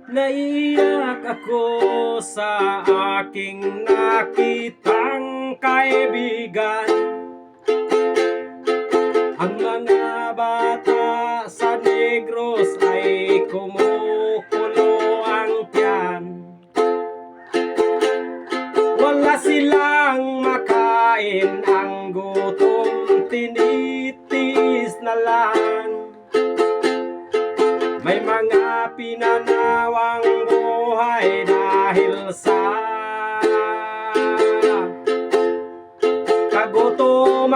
Naiyak ako sa aking nakitang kaibigan. Ang mga bata sa Negros ay kumukulo ang tiyan. Wala silang makain, ang gutom tinitiis na lang. May mga pinanawang buhay dahil sa kagutuman.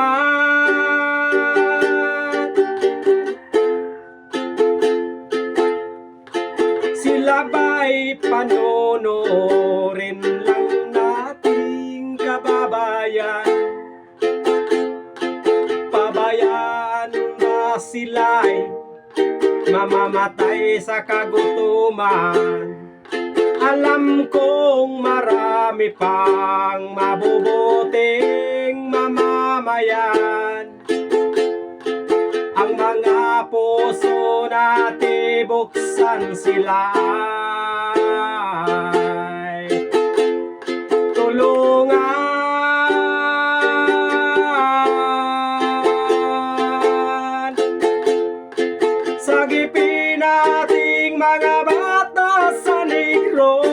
Sila ba'y panunurin lang nating kababayan? Pabayaan ba sila'y mamamatay sa kagutuman? Alam kong marami pang mabubuting mamamayan. Ang mga puso natin buksan, sila ay tulungan. Sagipin nating mga bata sa Negros.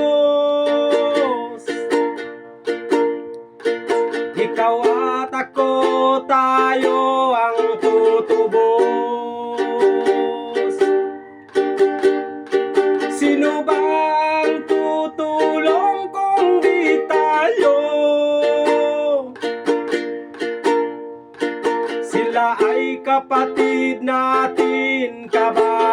Ikaw at ako, tayo ang tutubos. Sino bang tutulong kung di tayo? Sila ay kapatid natin, kababayan.